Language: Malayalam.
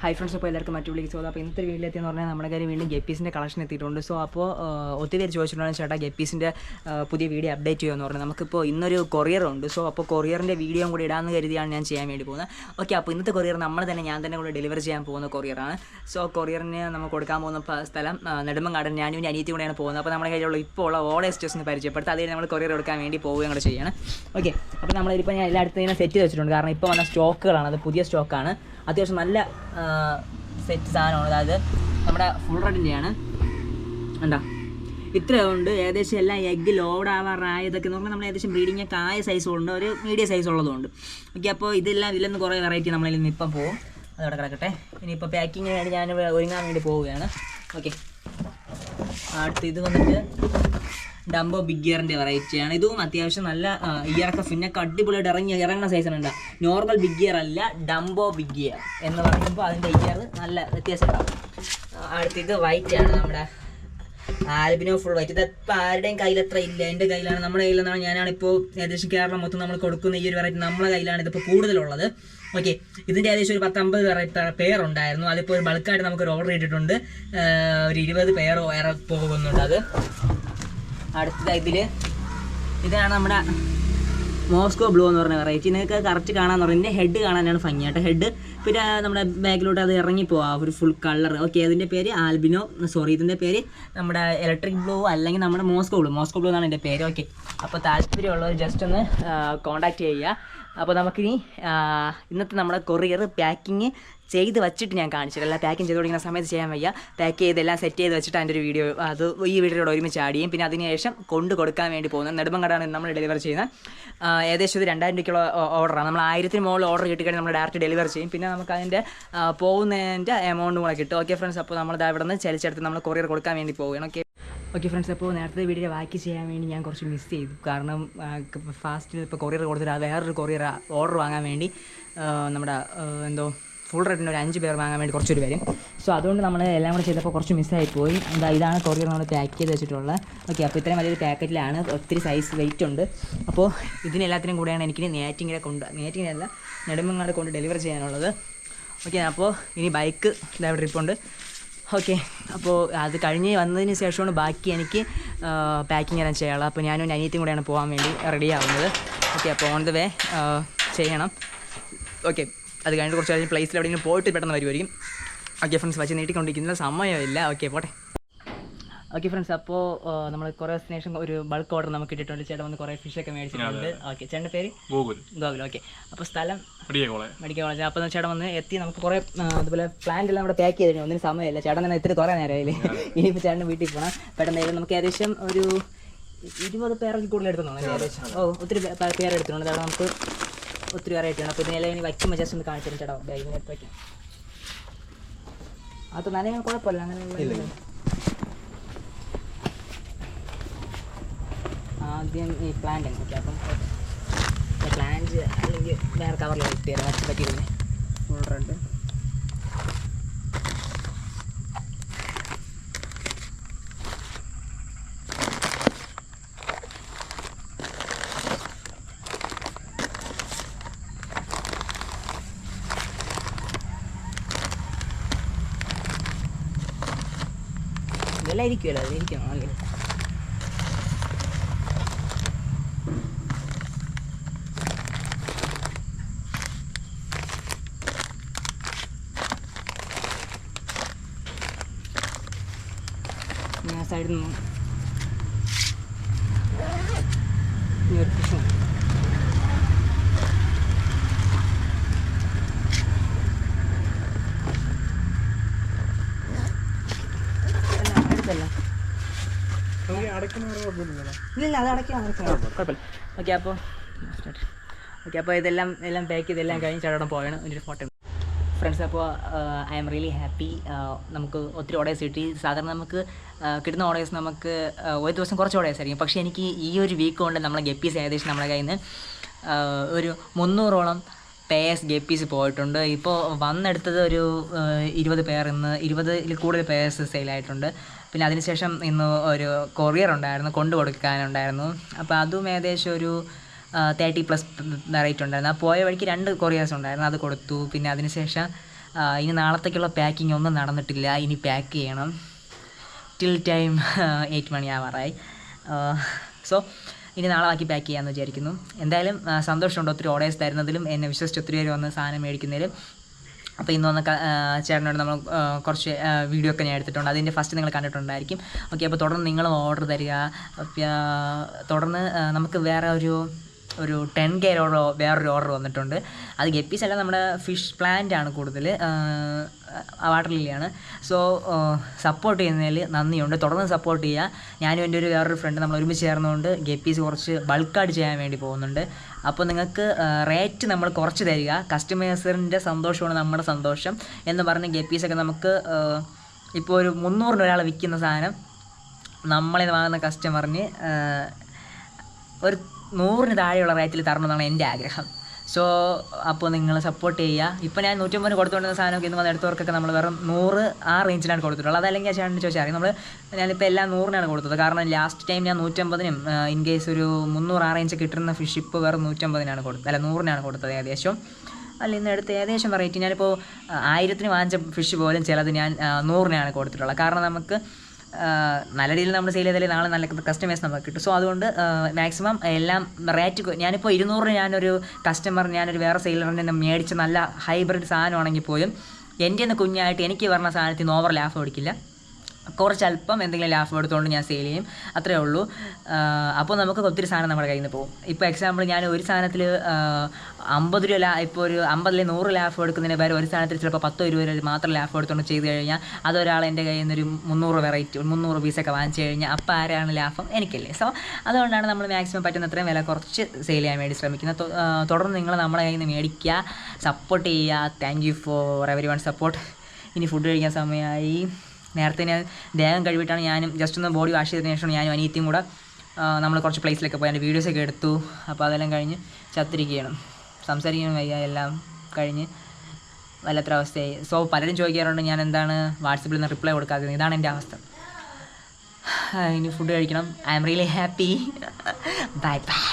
ഹൈ ഫ്രണ്ട്സ്, അപ്പോൾ എല്ലാവർക്കും മറ്റു വിളിക്കും. അപ്പോൾ ഇന്നത്തെ വീട്ടിലെത്തിയെന്ന് പറഞ്ഞാൽ നമ്മുടെ കാര്യം വീണ്ടും ഗപ്പീസിൻ്റെ കളക്ഷൻ എത്തിയിട്ടുണ്ട്. സോ അപ്പോൾ ഒത്തിരി പേര് ചോദിച്ചിട്ടുണ്ടായിരുന്നു, ചേട്ടാ ഗപ്പീസിൻ്റെ പുതിയ വീഡിയോ അപ്ഡേറ്റ് ചെയ്യുമെന്ന് പറഞ്ഞാൽ നമുക്കിപ്പോൾ ഇന്നൊരു കൊറിയറുണ്ട്. സോ അപ്പോൾ കൊറിയറിൻ്റെ വീഡിയോ കൂടി ഇടാമെന്ന് കരുതിയാണ് ഞാൻ ചെയ്യാൻ വേണ്ടി പോകുന്നത്. ഓക്കെ, അപ്പോൾ ഇന്നത്തെ കൊറിയർ ഞാൻ തന്നെ കൂടെ ഡെലിവറി ചെയ്യാൻ പോകുന്ന കൊറിയറാണ്. സോ കൊറിയറിന് നമ്മൾ കൊടുക്കാൻ പോകുന്ന സ്ഥലം നെടുമങ്ങാടൻ. ഞാനും എൻ്റെ അനിയത്തി കൂടെയാണ് പോകുന്നത്. അപ്പോൾ നമ്മുടെ കയ്യിലുള്ള ഇപ്പോൾ ഉള്ള ഓർഡേഴ്സ് ജസ്റ്റ് ഒന്ന് പരിചയപ്പെടുത്തുക. അതിൽ നമ്മൾ കൊറിയർ കൊടുക്കാൻ വേണ്ടി പോവുകയും കൂടെ ചെയ്യണം. ഓക്കെ, അപ്പോൾ നമ്മളിപ്പോൾ ഞാൻ എല്ലായിടത്തും ഇങ്ങനെ സെറ്റ് ചെയ്ത് വെച്ചിട്ടുണ്ട്. കാരണം ഇപ്പോൾ വന്ന സ്റ്റോക്കുകളാണ്, അത് പുതിയ സ്റ്റോക്കാണ്. അത്യാവശ്യം നല്ല സെറ്റ് സാധനമാണ്. അതായത് നമ്മുടെ ഫുൾ റെഡിൻ്റെയാണ്. എന്താ ഇത്രയുണ്ട്. ഏകദേശം എല്ലാം എഗ്ഗ് ലോഡ് ആവാറായതൊക്കെ എന്ന് പറഞ്ഞാൽ നമ്മൾ ഏകദേശം ബ്രീഡിങ് ഒക്കെ ആയ സൈസുണ്ട്, ഒരു മീഡിയം സൈസ് ഉള്ളതുകൊണ്ട്. ഓക്കെ, അപ്പോൾ ഇതിൽ കുറേ വെറൈറ്റി നമ്മളിൽ നിന്ന് ഇപ്പം പോകും. അതവിടെ കിടക്കട്ടെ. ഇനിയിപ്പോൾ പാക്കിങ്ങിന് വേണ്ടി ഞാൻ ഒരുങ്ങാൻ വേണ്ടി പോവുകയാണ്. ഓക്കെ, അടുത്ത് ഇത് വന്നിട്ട് ഡംബോ ബിഗ് ഗിയറിൻ്റെ വെറൈറ്റിയാണ്. ഇതും അത്യാവശ്യം നല്ല ഇയറൊക്കെ പിന്നൊക്കെ അടിപൊളിയായിട്ട് ഇറങ്ങുന്ന സൈസാണ്. നോർമൽ ബിഗ് ഗിയർ അല്ല, ഡംബോ ബിഗ് ഗിയർ എന്ന് പറയുമ്പോൾ അതിൻ്റെ ഇയർ നല്ല വ്യത്യാസം ഉണ്ടാവും. അടുത്ത് ഇത് വൈറ്റാണ്, നമ്മുടെ ആൽബിനോ ഫുൾ വൈറ്റ്. ഇതിപ്പോൾ ആരുടെയും കയ്യിലത്ര ഇല്ല, എൻ്റെ കയ്യിലാണ്. നമ്മുടെ കയ്യിലെന്നാണ്. ഞാനാണിപ്പോൾ ഏകദേശം കേരളം മൊത്തം നമ്മൾ കൊടുക്കുന്ന ഈ ഒരു വെറൈറ്റി നമ്മുടെ കയ്യിലാണ് ഇതിപ്പോൾ കൂടുതലുള്ളത്. ഓക്കെ, ഇതിൻ്റെ ഏകദേശം ഒരു 10-50 പേരുണ്ടായിരുന്നു. അതിപ്പോൾ ഒരു ബൾക്കായിട്ട് നമുക്കൊരു ഓർഡർ ചെയ്തിട്ടുണ്ട്. ഒരു 20 പേരോ വേറെ പോകുന്നുണ്ട്. അത് അടുത്തത് ഇതാണ് നമ്മുടെ മോസ്കോ ബ്ലൂ എന്ന് പറഞ്ഞ വെറൈറ്റി. നിങ്ങൾക്ക് കറക്റ്റ് കാണാമെന്ന് പറഞ്ഞാൽ ഇതിൻ്റെ ഹെഡ് കാണാനാണ് ഭംഗിയായിട്ട്. ഹെഡ് പിന്നെ നമ്മുടെ ബാക്കിലോട്ട് അത് ഇറങ്ങിപ്പോവാം, ഒരു ഫുൾ കളർ. ഓക്കെ, അതിൻ്റെ പേര് ആൽബിനോ, ഇതിൻ്റെ പേര് നമ്മുടെ ഇലക്ട്രിക് ബ്ലൂ അല്ലെങ്കിൽ നമ്മുടെ മോസ്കോ ബ്ലൂ എന്നാണ് എൻ്റെ പേര്. ഓക്കെ, അപ്പോൾ താല്പര്യമുള്ളവർ ജസ്റ്റ് ഒന്ന് കോൺടാക്റ്റ് ചെയ്യുക. അപ്പോൾ നമുക്കിനി ഇന്നത്തെ നമ്മുടെ കൊറിയർ പാക്കിങ് ചെയ്ത് വെച്ചിട്ട് ഞാൻ കാണിച്ചിട്ടില്ല. പാക്കിങ് ചെയ്ത് കൊടുക്കുന്ന സമയത്ത് ചെയ്യാൻ വയ്യ. പാക്ക് ചെയ്തെല്ലാം സെറ്റ് ചെയ്ത് വെച്ചിട്ട് അതിൻ്റെ ഒരു വീഡിയോ അത് ഈ വീഡിയോയോട് ഒരുമിച്ച് ആഡ് ചെയ്യും. പിന്നെ അതിനുശേഷം കൊണ്ട് കൊടുക്കാൻ വേണ്ടി പോകുന്നത് നെടുമങ്ങാടാണ് നമ്മൾ ഡെലിവർ ചെയ്യുന്നത്. ഏകദേശം ഒരു 2000 രൂപയ്ക്കുള്ള ഓർഡറാണ്. നമ്മൾ 1000 മുകളിൽ ഓർഡർ കിട്ടിക്കഴിഞ്ഞാൽ നമ്മൾ ഡയറക്റ്റ് ഡെലിവർ ചെയ്യും. പിന്നെ നമുക്ക് അതിൻ്റെ പോകുന്നതിൻ്റെ എമൗണ്ടും കൂടെ കിട്ടും. ഓക്കെ ഫ്രണ്ട്സ്, അപ്പോൾ നമ്മൾ ഇവിടെ നിന്ന് ചലിച്ചെടുത്ത് നമ്മൾ കൊറിയർ കൊടുക്കാൻ വേണ്ടി പോവുകയാണ്. ഓക്കെ ഫ്രണ്ട്സ്, അപ്പോൾ നേരത്തെ വീഡിയോ ബാക്കി ചെയ്യാൻ വേണ്ടി ഞാൻ കുറച്ച് മിസ് ചെയ്തു. കാരണം ഫാസ്റ്റ് ഇപ്പോൾ കൊറിയർ കൊടുത്തിട്ട് വേറൊരു കൊറിയർ ഓർഡർ വാങ്ങാൻ വേണ്ടി നമ്മുടെ ഫുൾ റേറ്റിന് ഒരു 5 പേർ വാങ്ങാൻ വേണ്ടി കുറച്ചൊരു വരും. സോ അതുകൊണ്ട് നമ്മൾ എല്ലാം കൂടെ ചെയ്തപ്പോൾ കുറച്ച് മിസ്സായിപ്പോയി. ഇതാണ് കൊറിയർ നമ്മൾ പാക്ക് ചെയ്ത് വെച്ചിട്ടുള്ളത്. ഓക്കെ, അപ്പോൾ ഇത്രയും വലിയൊരു പാക്കറ്റിലാണ്, ഒത്തിരി സൈസ് വെയിറ്റ് ഉണ്ട്. അപ്പോൾ ഇതിനെല്ലാത്തിനും കൂടെയാണ് എനിക്ക് നെയ്യാറ്റിങ്ങരല്ല നെടുമങ്ങാട് കൊണ്ട് ഡെലിവർ ചെയ്യാനുള്ളത്. ഓക്കെ, അപ്പോൾ ഇനി ബൈക്ക് ഇവിടെ ട്രിപ്പുണ്ട്. ഓക്കെ, അപ്പോൾ അത് കഴിഞ്ഞ് വന്നതിന് ശേഷമാണ് ബാക്കി എനിക്ക് പാക്കിങ് എല്ലാം ചെയ്യാനുള്ളത്. അപ്പോൾ ഞാനും എൻ്റെ അനിയത്തിയും കൂടെയാണ് പോകാൻ വേണ്ടി റെഡി ആവുന്നത്. ഓക്കെ, അപ്പോൾ ഓൺ ദ വേ ചെയ്യണം. ഓക്കെ, അത് കഴിഞ്ഞിട്ട് കുറച്ച് കഴിഞ്ഞ് പ്ലേസിൽ എവിടെയെങ്കിലും പോയിട്ട് പെട്ടെന്ന് വരുമായിരിക്കും. ഓക്കെ ഫ്രണ്ട്സ്, വച്ച് നീട്ടിക്കൊണ്ടിരിക്കുന്ന സമയമില്ല. ഓക്കെ, പോട്ടെ. ഓക്കെ ഫ്രണ്ട്സ്, അപ്പോൾ നമ്മൾ കുറേ ദിവസത്തിന് ഒരു ബൾക്ക് ഓർഡർ നമുക്ക് കിട്ടിയിട്ടുണ്ട്. ചേട്ടൻ വന്ന് കുറേ ഫിഷൊക്കെ മേടിച്ചിട്ടുണ്ട്. ഓക്കെ, ചേട്ടൻ്റെ പേര് ഗോകുൽ. ഓക്കെ, അപ്പോൾ സ്ഥലം മെഡിക്കൽ കോളേജ്. അപ്പോൾ ചേട്ടൻ വന്ന് എത്തി. നമുക്ക് കുറേ അതുപോലെ പ്ലാന്റ് എല്ലാം നമ്മുടെ പാക്ക് ചെയ്തിട്ടുണ്ട്. ഒന്നിനും സമയമില്ല. ചേട്ടൻ തന്നെ ഇത്തിരി കുറേ നേരമായില്ലേ. ഇനിയിപ്പോൾ ചേട്ടൻ്റെ വീട്ടിൽ പോകണം പെട്ടെന്ന്. നമുക്ക് ഏകദേശം ഒരു 20 പേർക്ക് കൂടുതൽ എടുത്തുണ്ടോ ഏകദേശം? ഒത്തിരി പേരെടുത്തിട്ടുണ്ട്. അവിടെ നമുക്ക് ഒത്തിരി വെറൈറ്റിയാണ്. അപ്പോൾ ഇതിനെല്ലാം ഇനി വയ്ക്കുമ്പോൾ ജസ്റ്റ് ഒന്ന് കാണിച്ചിട്ട് ചേട്ടാ ബാഗിനെടുത്ത് വയ്ക്കാം. അത് നനയാൻ കുഴപ്പമില്ല. അങ്ങനെയുള്ള ആദ്യം ഈ പ്ലാന്റ് ഓക്കെ, അപ്പം പ്ലാന്റ് അല്ലെങ്കിൽ വേറെ കവറിൽ വെച്ച് തരാം. വച്ച് പറ്റിയില്ലേ ഫുൾ റെഡ്. ഇതെല്ലാം ഇരിക്കുമല്ലോ, അതിലിരിക്കണം അല്ലേ. സൈഡിൽ നിന്നും ഫിഷും ഇല്ല, അത് അടയ്ക്കാൻ കുഴപ്പമില്ല. ഓക്കെ, അപ്പോൾ ഇതെല്ലാം പാക്ക് ചെയ്തെല്ലാം കഴിഞ്ഞ് ചേട്ടൻ പോയാണ്. ഒരു ഫോട്ടോ ഫ്രണ്ട്സ്. അപ്പോൾ ഐ ആം റിയലി ഹാപ്പി. നമുക്ക് ഒത്തിരി ഓർഡേഴ്സ് കിട്ടി. സാധാരണ നമുക്ക് കിട്ടുന്ന ഓർഡേഴ്സ് നമുക്ക് ഒരു ദിവസം കുറച്ച് ഓർഡേഴ്സ് ആയിരിക്കും. പക്ഷേ എനിക്ക് ഈ ഒരു വീക്ക് കൊണ്ട് നമ്മളെ ഗപ്പീസ് ഏകദേശം നമ്മുടെ കയ്യിൽ നിന്ന് ഒരു 300ഓളം പേഴ്സ് ഗപ്പീസ് പോയിട്ടുണ്ട്. ഇപ്പോൾ വന്നെടുത്തത് ഒരു 20 പേർ. ഇന്ന് 20-ൽ കൂടുതൽ പേഴ്സ് സെയിലായിട്ടുണ്ട്. പിന്നെ അതിനുശേഷം ഇന്ന് ഒരു കൊറിയർ ഉണ്ടായിരുന്നു, കൊണ്ടു കൊടുക്കാനുണ്ടായിരുന്നു. അപ്പോൾ അതും ഏകദേശം ഒരു 30+ റേറ്റ് ഉണ്ടായിരുന്നു. ആ പോയ വഴിക്ക് 2 കൊറിയേഴ്സ് ഉണ്ടായിരുന്നു, അത് കൊടുത്തു. പിന്നെ അതിനുശേഷം ഇനി നാളത്തേക്കുള്ള പാക്കിംഗ് ഒന്നും നടന്നിട്ടില്ല. ഇനി പാക്ക് ചെയ്യണം. Till time 8 മണിയാവാറായി. സോ ഇനി നാളെ ബാക്കി പാക്ക് ചെയ്യാമെന്ന് വിചാരിക്കുന്നു. എന്തായാലും സന്തോഷമുണ്ട് ഒത്തിരി ഓർഡേഴ്സ് തരുന്നതിലും എന്നെ വിശ്വസിച്ച് ഒത്തിരി പേര് വന്ന് സാധനം മേടിക്കുന്നതിലും. അപ്പോൾ ഇന്ന് വന്ന ചേട്ടനോട് നമ്മൾ കുറച്ച് വീഡിയോ ഒക്കെ ഞാൻ എടുത്തിട്ടുണ്ട്. അതിൻ്റെ ഫസ്റ്റ് നിങ്ങൾ കണ്ടിട്ടുണ്ടായിരിക്കും. ഓക്കെ, അപ്പോൾ തുടർന്ന് നിങ്ങളും ഓർഡർ തരിക. തുടർന്ന് നമുക്ക് വേറെ ഒരു 10K വേറൊരു ഓർഡർ വന്നിട്ടുണ്ട്. അത് ഗപ്പീസ് അല്ല, നമ്മുടെ ഫിഷ് പ്ലാന്റ് ആണ് കൂടുതൽ, വാട്ടർ ലില്ലിയാണ്. സോ സപ്പോർട്ട് ചെയ്യുന്നതിൽ നന്ദിയുണ്ട്. തുടർന്ന് സപ്പോർട്ട് ചെയ്യുക. ഞാനും എൻ്റെ വേറൊരു ഫ്രണ്ട് നമ്മൾ ഒരുമിച്ച് ചേർന്നുകൊണ്ട് ഗപ്പീസ് കുറച്ച് ബൾക്കായിട്ട് ചെയ്യാൻ വേണ്ടി പോകുന്നുണ്ട്. അപ്പോൾ നിങ്ങൾക്ക് റേറ്റ് നമ്മൾ കുറച്ച് തരിക. കസ്റ്റമേഴ്സിൻ്റെ സന്തോഷമാണ് നമ്മുടെ സന്തോഷം എന്ന് പറഞ്ഞ് ഗപ്പീസൊക്കെ നമുക്ക് ഇപ്പോൾ ഒരു 300 ഒരാൾ വിൽക്കുന്ന സാധനം നമ്മളിൽ വാങ്ങുന്ന കസ്റ്റമറിന് ഒരു 100 താഴെയുള്ള റേറ്റിൽ തരണമെന്നാണ് എൻ്റെ ആഗ്രഹം. സോ അപ്പോൾ നിങ്ങൾ സപ്പോർട്ട് ചെയ്യുക. ഇപ്പോൾ ഞാൻ 150 കൊടുത്തുകൊണ്ടിരുന്ന സാധനമൊക്കെ ഇന്ന് വന്ന് എടുത്തവർക്കൊക്കെ നമ്മൾ വെറും 100 ആ റേഞ്ചിലാണ് കൊടുത്തിട്ടുള്ളത്. അതല്ലെങ്കിൽ ആ ചേട്ടൻ ചോദിച്ചാൽ ഞാനിപ്പോൾ എല്ലാം 100-നാണ് കൊടുത്തത്. കാരണം ലാസ്റ്റ് ടൈം ഞാൻ 150-നും ഇൻ കേസ് ഒരു 300 ആ റേഞ്ച് കിട്ടുന്ന ഫിഷ് ഇപ്പോൾ വെറും 150-നാണ് കൊടുത്തത്, അല്ല 100-നാണ് കൊടുത്തത് ഏകദേശം. അല്ല ഇന്ന് എടുത്ത് ഏകദേശം വെറൈറ്റി ഞാനിപ്പോൾ 1000-ന് വാങ്ങിച്ച ഫിഷ് പോലും ചിലത് ഞാൻ 100-നാണ് കൊടുത്തിട്ടുള്ളത്. കാരണം നമുക്ക് നല്ല രീതിയിൽ നമ്മൾ സെയിൽ ചെയ്താലേ നാളെ നല്ല കസ്റ്റമേഴ്സ് നമുക്ക് കിട്ടും. സോ അതുകൊണ്ട് മാക്സിമം എല്ലാം റേറ്റ് ഞാനിപ്പോൾ 200-ന് ഞാനൊരു വേറെ സെയിലറിൻ്റെ മേടിച്ച നല്ല ഹൈബ്രിഡ് സാധനമാണെങ്കിൽ പോലും എൻ്റെ ഒന്ന് കുഞ്ഞായിട്ട് എനിക്ക് പറഞ്ഞ സാധനത്തിന് ഓവർ ലാഭം എടുക്കില്ല. കുറച്ചല്പം എന്തെങ്കിലും ലാഭം എടുത്തുകൊണ്ട് ഞാൻ സെയിൽ ചെയ്യും, അത്രയേ ഉള്ളൂ. അപ്പോൾ നമുക്ക് ഒത്തിരി സാധനം നമ്മുടെ കയ്യിൽ നിന്ന് പോകും. ഇപ്പോൾ എക്സാമ്പിൾ ഞാൻ ഒരു സാധനത്തിൽ 50 രൂപ ഇപ്പോൾ ഒരു 50 100 ലാഭം എടുക്കുന്നതിന് പകരം ഒരു സാധനത്തിൽ ചിലപ്പോൾ 10 20 രൂപ മാത്രം ലാഭം എടുത്തുകൊണ്ട് ചെയ്ത് കഴിഞ്ഞാൽ അതൊരാൾ എൻ്റെ കയ്യിൽ നിന്നൊരു 300 പീസൊക്കെ വാങ്ങിച്ചു കഴിഞ്ഞാൽ അപ്പോൾ ആരാണ് ലാഭം? എനിക്കല്ലേ. സോ അതുകൊണ്ടാണ് നമ്മൾ മാക്സിമം പറ്റുന്ന അത്രയും വില കുറച്ച് സെയിൽ ചെയ്യാൻ വേണ്ടി ശ്രമിക്കുന്നത്. തുടർന്ന് നിങ്ങൾ നമ്മളെ കയ്യിൽ നിന്ന് മേടിക്കുക, സപ്പോർട്ട് ചെയ്യുക. Thank you for every one support. ഇനി ഫുഡ് കഴിക്കാൻ സമയമായി. നേരത്തെ ഞാൻ ദേഹം കഴുകിയിട്ടാണ് ഞാനും ജസ്റ്റ് ഒന്ന് ബോഡി വാഷ് ചെയ്തതിന് ശേഷം ഞാനും അനിയത്തിയും കൂടെ നമ്മൾ കുറച്ച് പ്ലേസിലൊക്കെ പോയി അതിൻ്റെ വീഡിയോസൊക്കെ എടുത്തു. അപ്പോൾ അതെല്ലാം കഴിഞ്ഞ് ചത്തിരിക്കുകയാണ്. സംസാരിക്കാനും വയ്യ, എല്ലാം കഴിഞ്ഞ് വല്ലാത്തൊരവസ്ഥയായി. സോ പലരും ചോദിക്കാറുണ്ട് ഞാൻ എന്താണ് വാട്സപ്പിൽ നിന്ന് റിപ്ലൈ കൊടുക്കാത്തത്. ഇതാണ് എൻ്റെ അവസ്ഥ. ഇനി ഫുഡ് കഴിക്കണം. I am really happy. Bye by.